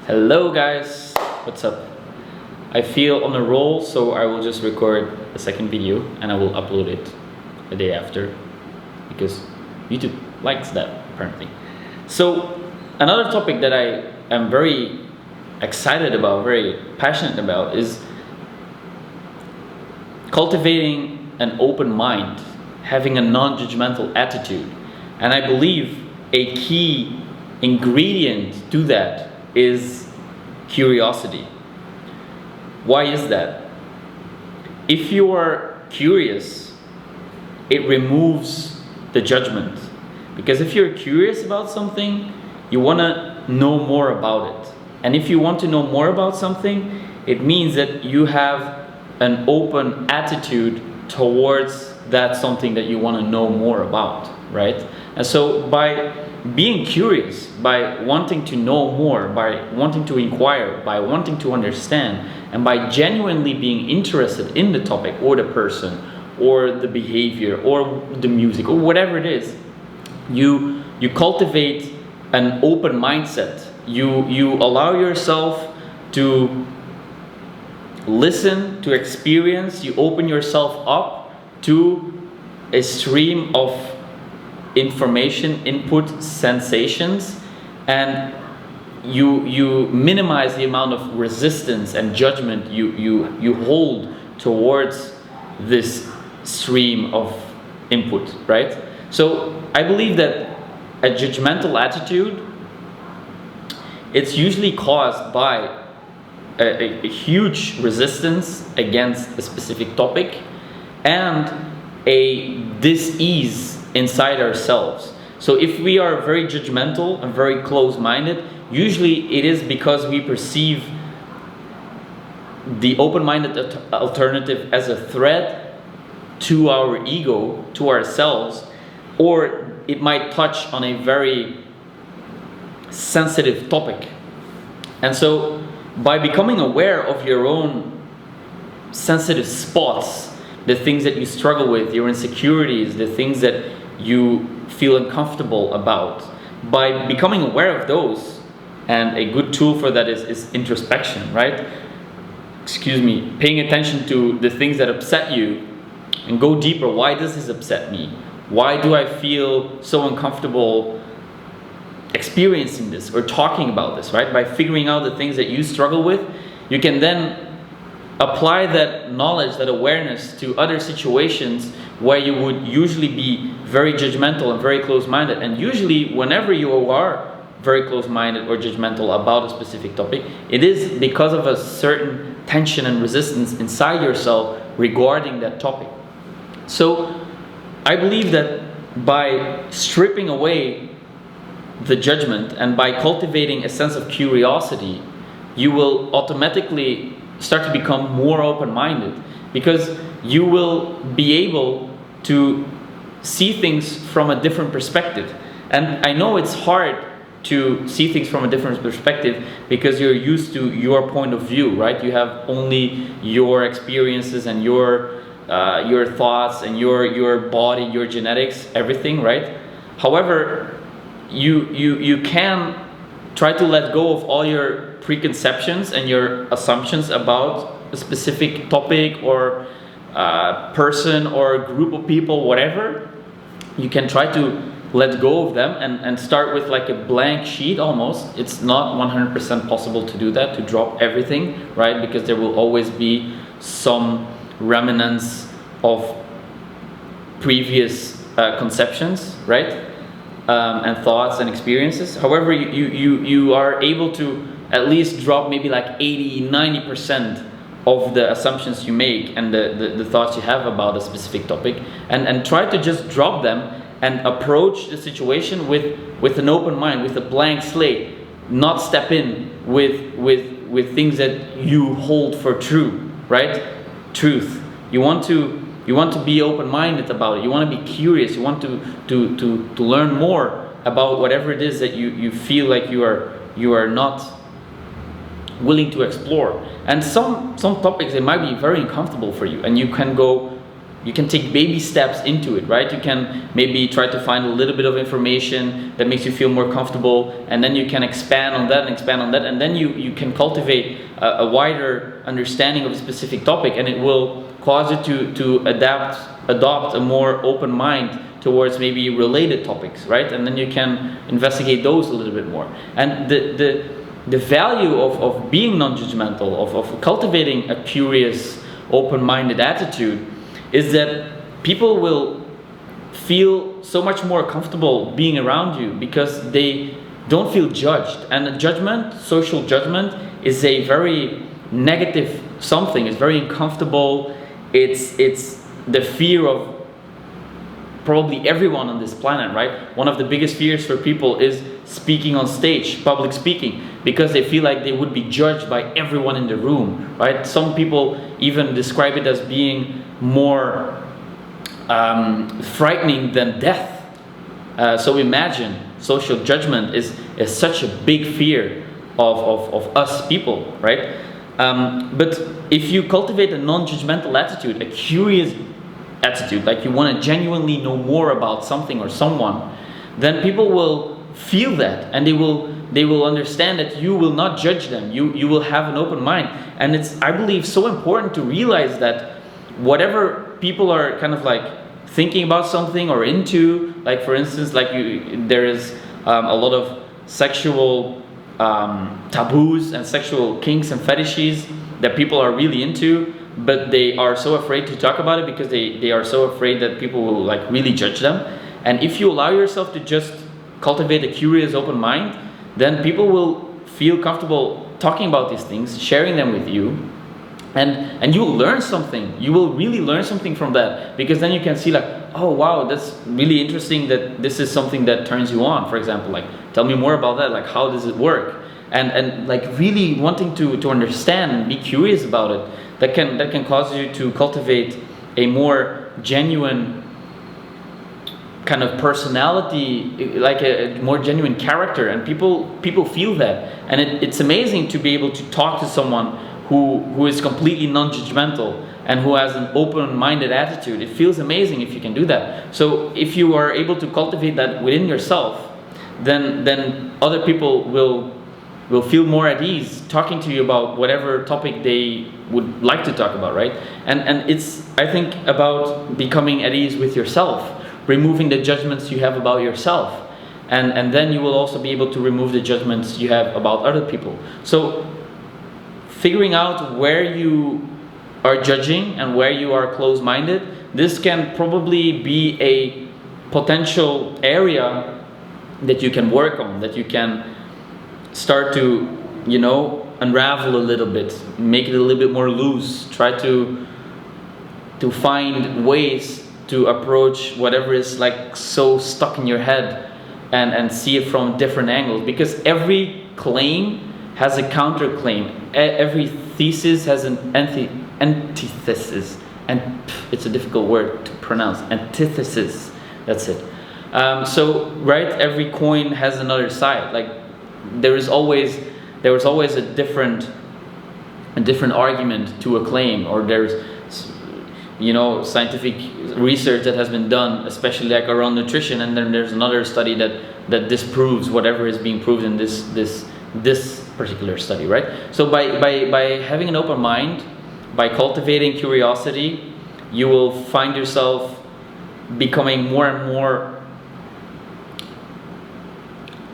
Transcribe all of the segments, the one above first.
Hello guys, what's up? I feel on a roll, so I will just record a second video and I will upload it a day after because YouTube likes that apparently. So another topic that I am very excited about, very passionate about is cultivating an open mind, having a non-judgmental attitude. And I believe a key ingredient to that is curiosity. Why is that? If you are curious, it removes the judgment. Because if you're curious about something, you want to know more about it. And if you want to know more about something, it means that you have an open attitude towards that something that you want to know more about, right? And so by being curious, by wanting to know more, by wanting to inquire, by wanting to understand, and by genuinely being interested in the topic or the person or the behavior or the music or whatever it is, you cultivate an open mindset. You allow yourself to listen, to experience, you open yourself up to a stream of information, input, sensations, and you minimize the amount of resistance and judgment you hold towards this stream of input, right? So I believe that a judgmental attitude, it's usually caused by a huge resistance against a specific topic and a dis-ease inside ourselves. So if we are very judgmental and very close-minded, usually it is because we perceive the open-minded alternative as a threat to our ego, to ourselves, or it might touch on a very sensitive topic. And so by becoming aware of your own sensitive spots, the things that you struggle with, your insecurities, the things that you feel uncomfortable about, by becoming aware of those, and a good tool for that is introspection, right? Paying attention to the things that upset you and go deeper. Why does this upset me? Why do I feel so uncomfortable experiencing this or talking about this, right? By figuring out the things that you struggle with, you can then apply that knowledge, that awareness to other situations where you would usually be very judgmental and very close-minded. And usually whenever you are very close-minded or judgmental about a specific topic, it is because of a certain tension and resistance inside yourself regarding that topic. So I believe that by stripping away the judgment and by cultivating a sense of curiosity, you will automatically start to become more open-minded, because you will be able to see things from a different perspective. And I know it's hard to see things from a different perspective because you're used to your point of view, right? You have only your experiences and your thoughts and your body, your genetics, everything, right? However, you can try to let go of all your preconceptions and your assumptions about a specific topic or person or group of people, whatever. You can try to let go of them and start with like a blank sheet almost. It's not 100% possible to do that, to drop everything, right? Because there will always be some remnants of previous conceptions, right? And thoughts and experiences. However, you are able to at least drop maybe like 80-90% of the assumptions you make and the thoughts you have about a specific topic, and try to just drop them and approach the situation with an open mind, with a blank slate. Not step in with things that you hold for true, right? Truth. You want to be open-minded about it. You want to be curious. You want to learn more about whatever it is that you feel like you are not willing to explore. And some topics, they might be very uncomfortable for you, and you can go you can take baby steps into it, right? You can maybe try to find a little bit of information that makes you feel more comfortable, and then you can expand on that and expand on that, and then you can cultivate a wider understanding of a specific topic, and it will cause you to adopt a more open mind towards maybe related topics, right? And then you can investigate those a little bit more. And the value of being non-judgmental, of cultivating a curious, open-minded attitude, is that people will feel so much more comfortable being around you because they don't feel judged. And judgment, social judgment, is a very negative something. It's very uncomfortable. It's the fear of probably everyone on this planet, right? One of the biggest fears for people is speaking on stage, public speaking, because they feel like they would be judged by everyone in the room, right? Some people even describe it as being more frightening than death. So imagine, social judgment is such a big fear of us people, right? But if you cultivate a non-judgmental attitude, a curious attitude, like you want to genuinely know more about something or someone, then people will feel that, and they will understand that you will not judge them. You will have an open mind. And it's, I believe, so important to realize that whatever people are kind of like thinking about something or into, like for instance, like there is a lot of sexual taboos and sexual kinks and fetishes that people are really into, but they are so afraid to talk about it because they are so afraid that people will like really judge them. And if you allow yourself to just cultivate a curious, open mind, then people will feel comfortable talking about these things, sharing them with you, and you will learn something. You will really learn something from that, because then you can see like, oh wow, that's really interesting that this is something that turns you on, for example. Like, tell me more about that, like how does it work? And like really wanting to understand and be curious about it, that can cause you to cultivate a more genuine kind of personality, like a more genuine character, and people feel that. And it's amazing to be able to talk to someone who is completely non-judgmental and who has an open-minded attitude. It feels amazing if you can do that. So if you are able to cultivate that within yourself, then other people will feel more at ease talking to you about whatever topic they would like to talk about, right? And it's, I think, about becoming at ease with yourself, removing the judgments you have about yourself, and then you will also be able to remove the judgments you have about other people. So figuring out where you are judging and where you are closed-minded, this can probably be a potential area that you can work on, that you can start to, unravel a little bit, make it a little bit more loose, try to find ways to approach whatever is like so stuck in your head, and see it from different angles, because every claim has a counterclaim. Every thesis has an antithesis, and it's a difficult word to pronounce. Antithesis, that's it. So right, every coin has another side. Like there was always a different argument to a claim, or there's scientific research that has been done, especially like around nutrition, and then there's another study that disproves whatever is being proved in this particular study, right? So by having an open mind, by cultivating curiosity, you will find yourself becoming more and more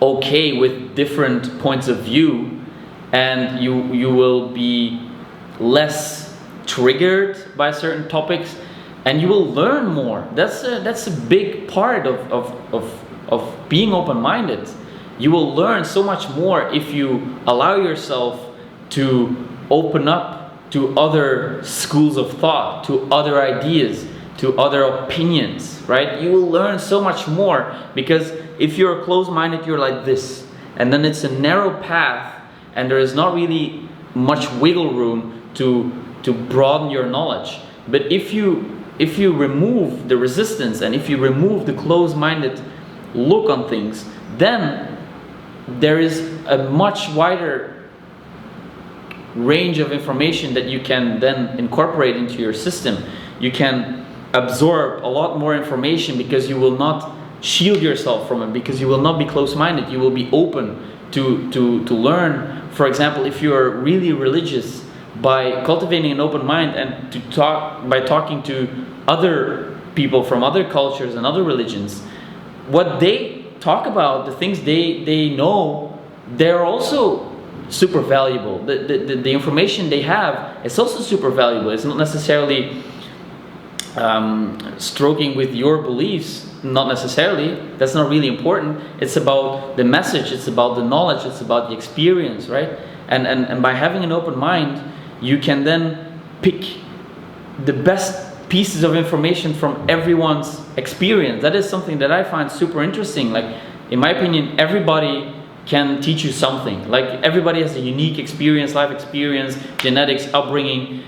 okay with different points of view, and you will be less triggered by certain topics, and you will learn more. That's a big part of being open-minded. You will learn so much more if you allow yourself to open up to other schools of thought, to other ideas, to other opinions, right? You will learn so much more, because if you're closed-minded, you're like this, and then it's a narrow path, and there is not really much wiggle room to broaden your knowledge. But if you remove the resistance, and if you remove the closed-minded look on things, then there is a much wider range of information that you can then incorporate into your system. You can absorb a lot more information, because you will not shield yourself from it, because you will not be close-minded. You will be open to learn. For example, if you are really religious, by cultivating an open mind and by talking to other people from other cultures and other religions, what they talk about, the things they know, they're also super valuable. The information they have is also super valuable. It's not necessarily stroking with your beliefs, not necessarily. That's not really important. It's about the message, it's about the knowledge, it's about the experience, right? And by having an open mind, you can then pick the best pieces of information from everyone's experience. That is something that I find super interesting. Like, in my opinion, everybody can teach you something. Like, everybody has a unique experience, life experience, genetics, upbringing.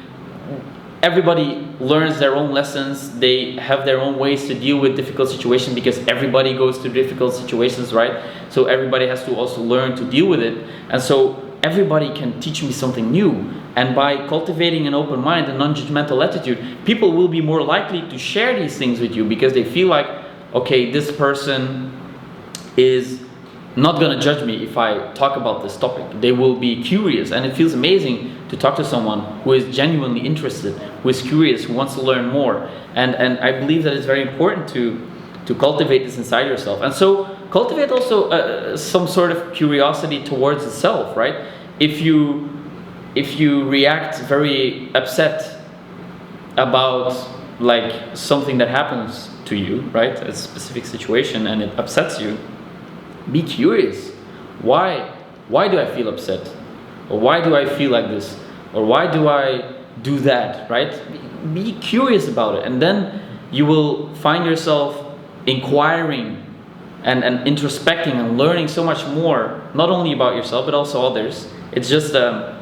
Everybody learns their own lessons. They have their own ways to deal with difficult situations, because everybody goes through difficult situations, right? So everybody has to also learn to deal with it. And so everybody can teach me something new. And by cultivating an open mind, a non-judgmental attitude, people will be more likely to share these things with you, because they feel like, okay, this person is not going to judge me if I talk about this topic. They will be curious, and it feels amazing to talk to someone who is genuinely interested, who is curious, who wants to learn more. And I believe that it's very important to cultivate this inside yourself. And so cultivate also some sort of curiosity towards itself, right? If you react very upset about like something that happens to you, right, a specific situation, and it upsets you, be curious. Why do I feel upset? Or why do I feel like this? Or why do I do that, right? Be curious about it, and then you will find yourself inquiring and introspecting and learning so much more, not only about yourself but also others. It's just a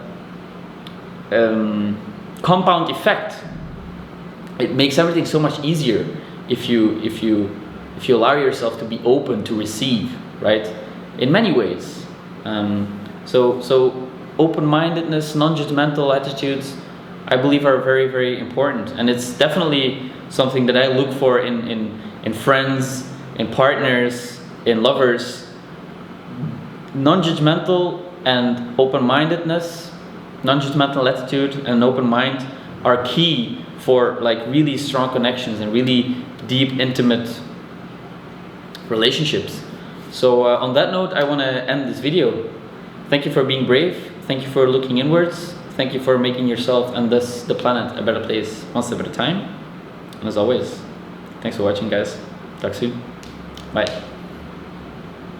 compound effect. It makes everything so much easier if you allow yourself to be open to receive, right? In many ways. So open-mindedness, non-judgmental attitudes, I believe, are very, very important. And it's definitely something that I look for in friends, in partners, in lovers. Non-judgmental and open-mindedness, non-judgmental attitude and open mind are key for like really strong connections and really deep, intimate relationships. So on that note, I want to end this video. Thank you for being brave. Thank you for looking inwards. Thank you for making yourself and thus the planet a better place, one step at a time. And as always, thanks for watching, guys. Talk soon. Bye.